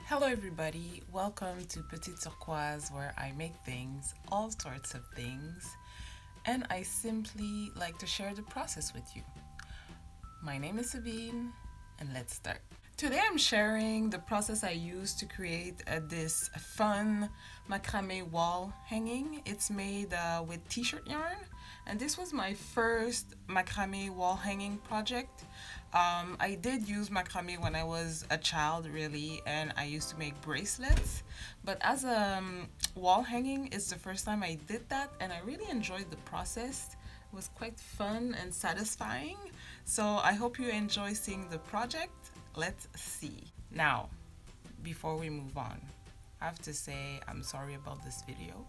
Hello everybody, welcome to Petite Turquoise, where I make things, all sorts of things, and I simply like to share the process with you. My name is Sabine, and let's start. Today I'm sharing the process I used to create this fun macrame wall hanging. It's made with t-shirt yarn, and this was my first macrame wall hanging project. I did use macrame when I was a child, really, and I used to make bracelets, but as a wall hanging, it's the first time I did that, and I really enjoyed the process. It was quite fun and satisfying, so I hope you enjoy seeing the project. Let's see. Now, before we move on, I have to say I'm sorry about this video.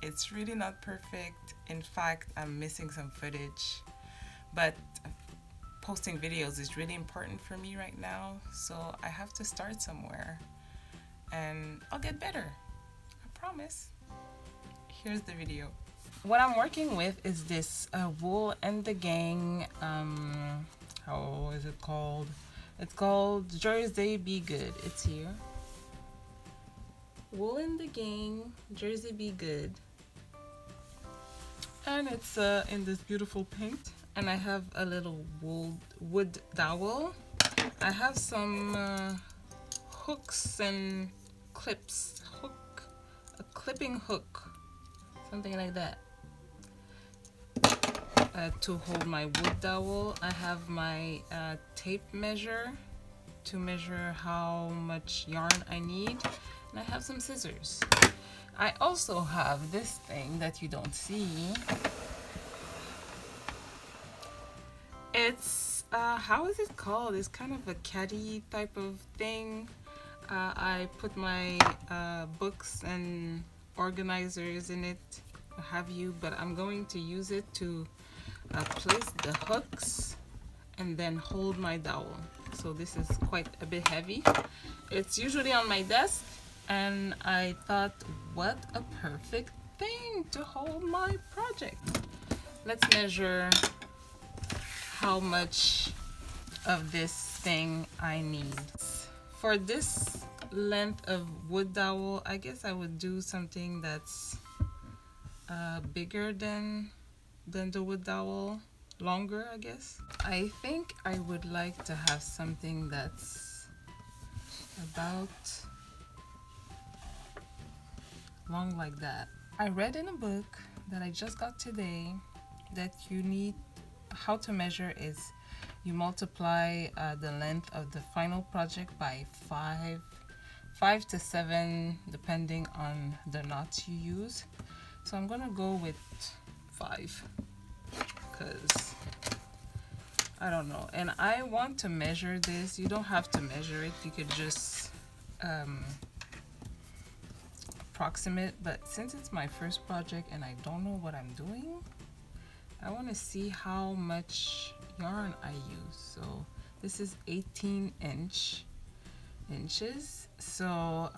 It's really not perfect. In fact, I'm missing some footage, but posting videos is really important for me right now, so I have to start somewhere, and I'll get better. I promise. Here's the video. What I'm working with is this Wool and the Gang, how is it called? It's called Jersey Be Good. It's here. Wool and the Gang, Jersey Be Good. And it's in this beautiful pink. And I have a little wood dowel. I have some hooks and clips. A clipping hook, something like that. To hold my wood dowel, I have my tape measure to measure how much yarn I need, and I have some scissors. I also have this thing that you don't see. It's how is it called? It's kind of a caddy type of thing. I put my books and organizers in it, what have you, but I'm going to use it to place the hooks and then hold my dowel. So this is quite a bit heavy. It's usually on my desk, and I thought, what a perfect thing to hold my project. Let's measure how much of this thing I need. For this length of wood dowel, I guess I would do something that's bigger than the wood dowel, longer, I guess. I think I would like to have something that's about long like that. I read in a book that I just got today that you need, how to measure is you multiply the length of the final project by 5 to 7, depending on the knots you use. So I'm gonna go with 5 because I don't know, and I want to measure this. You don't have to measure it, you could just approximate, but since it's my first project and I don't know what I'm doing, I want to see how much yarn I use. So this is 18 inches, so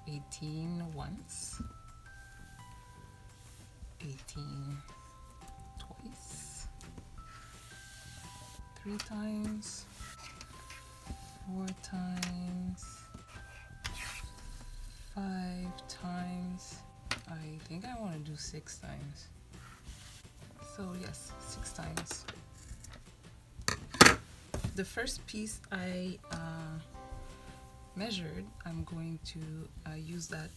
18 once, 18 twice, 3 times, 4 times, 5 times. I think I want to do 6 times. So yes, 6 times. The first piece I measured, I'm going to use that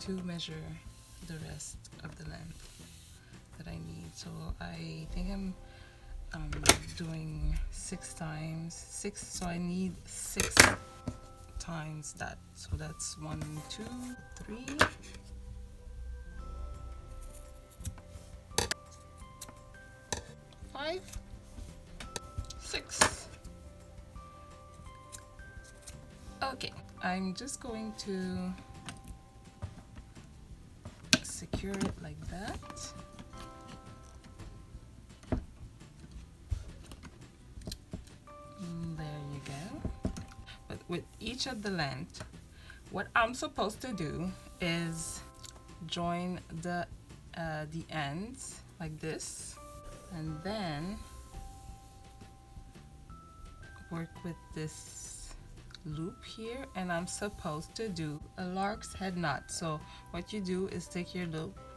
to measure the rest of the length that I need. So I think I'm doing 6 times 6, so I need 6 times that. So that's 1, 2, 3, 5, 6. Okay, I'm just going to secure it like that. There you go. But with each of the length, what I'm supposed to do is join the ends like this, and then work with this loop here, and I'm supposed to do a lark's head knot. So what you do is take your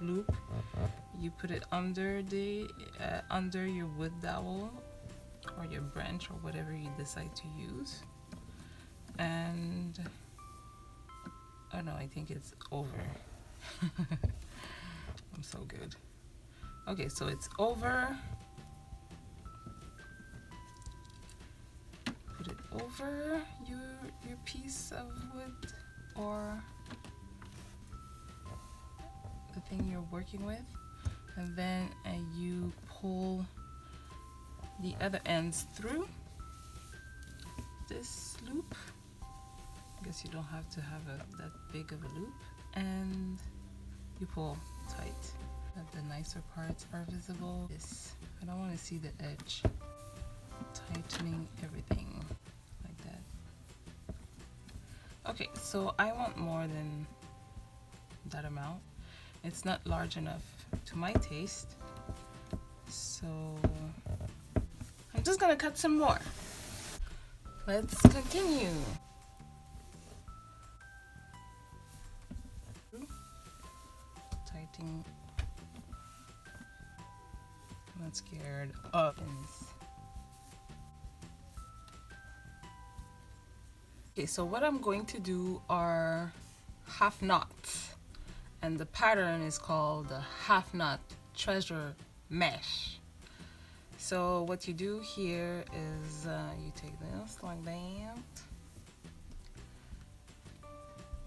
loop, you put it under the under your wood dowel or your branch or whatever you decide to use, and oh no, I think it's over. I'm so good. Okay, so it's over. Put it over your piece of wood or the thing you're working with, and then you pull the other ends through this loop. I guess you don't have to have that big of a loop, and you pull tight. That the nicer parts are visible. I don't want to see the edge. Tightening everything like that. Okay, so I want more than that amount. It's not large enough to my taste, so I'm just gonna cut some more. Let's continue. Tightening. I'm not scared of this. Okay, so what I'm going to do are half knots, and the pattern is called the half knot treasure mesh. So what you do here is you take this like that,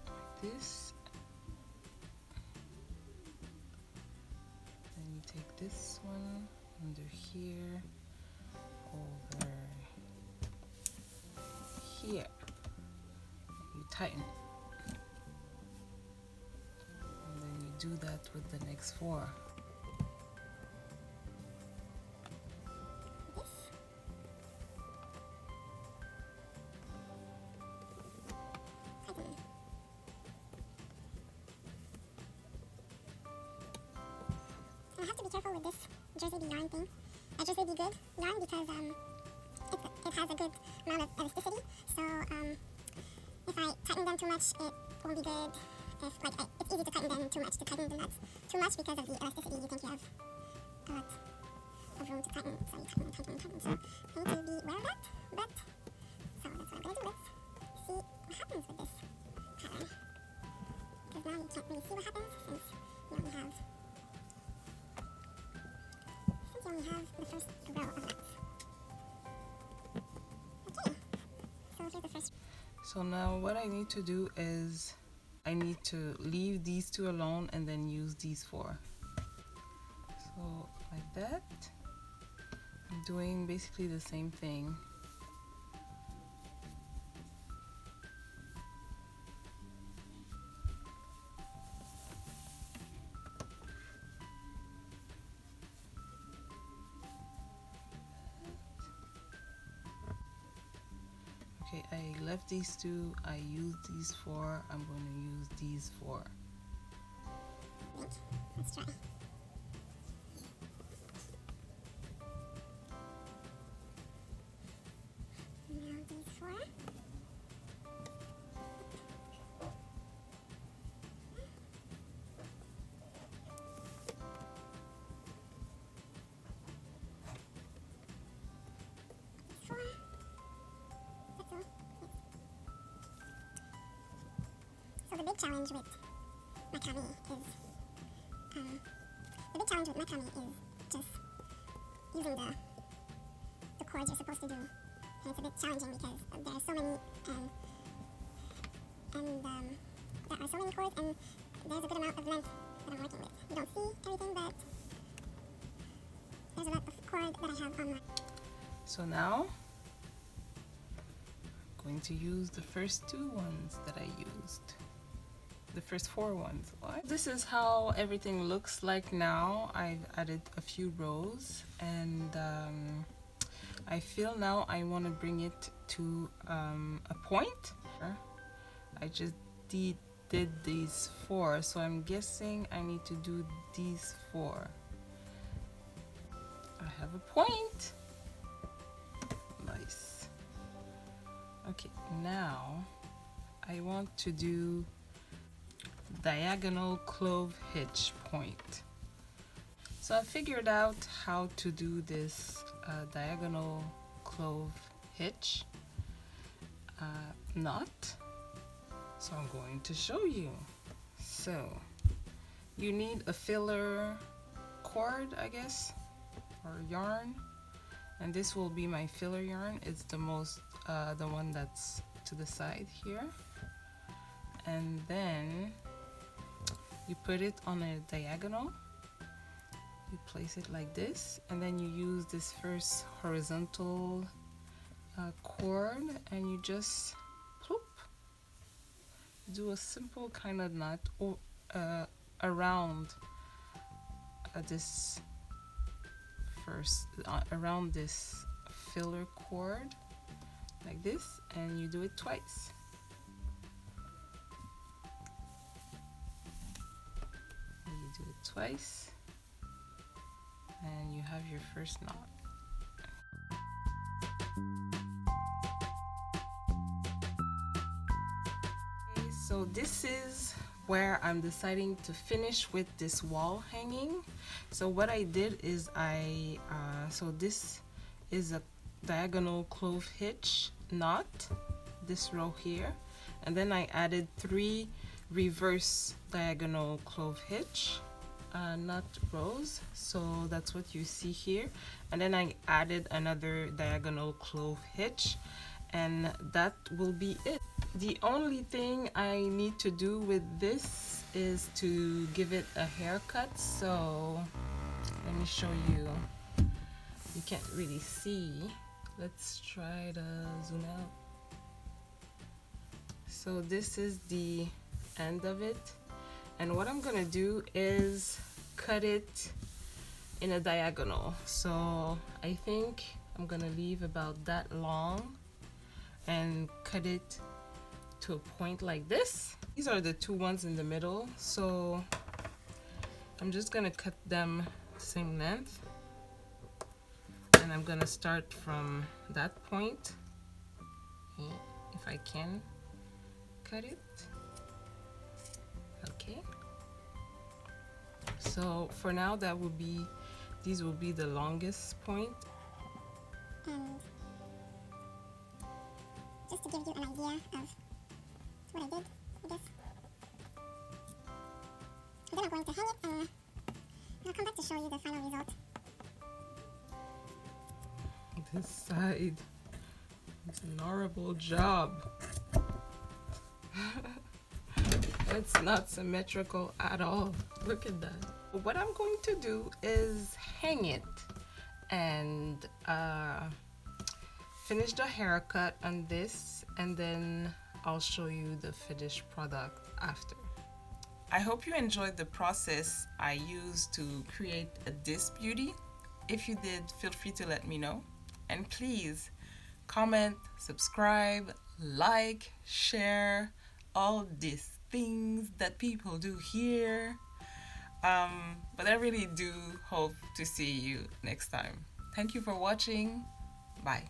like this, then you take this one under here, over here, you tighten, and then you do that with the next 4. I have to be careful with this jersey bee yarn thing. Jersey bee good yarn because it has a good amount of elasticity. So if I tighten them too much, it won't be good. It's easy to tighten them too much, to tighten the nuts too much because of the elasticity. You think you have a lot of room to tighten, so you tighten and tighten and tighten. So I need to be aware of that. But so that's what I'm gonna do. Let's see what happens with this pattern. Because now you can't really see what happens since you only have the first row of nuts. Okay, so here's the first. So now what I need to do is I need to leave these 2 alone and then use these 4. So like that. I'm doing basically the same thing. Okay, I left these 2, I used these 4, I'm going to use these 4. Wait, let's try. Now these 4. So the big challenge with macrame is just using the cords you're supposed to do, and it's a bit challenging because there are so many cords, and there's a good amount of length that I'm working with. You don't see everything, but there's a lot of cord that I have on my. So now I'm going to use the first 2 ones that I used. The first 4 ones. What? This is how everything looks like now. I've added a few rows, and I feel now I want to bring it to a point. I just did these 4, so I'm guessing I need to do these 4. I have a point. Nice. Okay, now I want to do diagonal clove hitch point. So I figured out how to do this diagonal clove hitch knot. So I'm going to show you. So you need a filler cord, I guess, or yarn, and this will be my filler yarn. It's the one that's to the side here, and then you put it on a diagonal. You place it like this, and then you use this first horizontal cord, and you just ploop, do a simple kind of knot around this around this filler cord like this, and you do it twice. You do it twice, and you have your first knot. Okay, so this is where I'm deciding to finish with this wall hanging. So what I did is so this is a diagonal clove hitch knot, this row here, and then I added 3 reverse diagonal clove hitch knot rows, so that's what you see here, and then I added another diagonal clove hitch, and that will be it. The only thing I need to do with this is to give it a haircut. So let me show you. You can't really see. Let's try to zoom out. So this is the end of it, and what I'm gonna do is cut it in a diagonal. So I think I'm gonna leave about that long and cut it to a point like this. These are the 2 ones in the middle, so I'm just gonna cut them same length, and I'm gonna start from that point, if I can cut it. Okay, so for now these will be the longest point. And just to give you an idea of what I did, I guess. And then I'm going to hang it, and I'll come back to show you the final result. This side, it's an horrible job. It's not symmetrical at all. Look at that. What I'm going to do is hang it and finish the haircut on this, and then I'll show you the finished product after. I hope you enjoyed the process I used to create this beauty. If you did, feel free to let me know. And please comment, subscribe, like, share, all these things that people do here. But I really do hope to see you next time. Thank you for watching. Bye.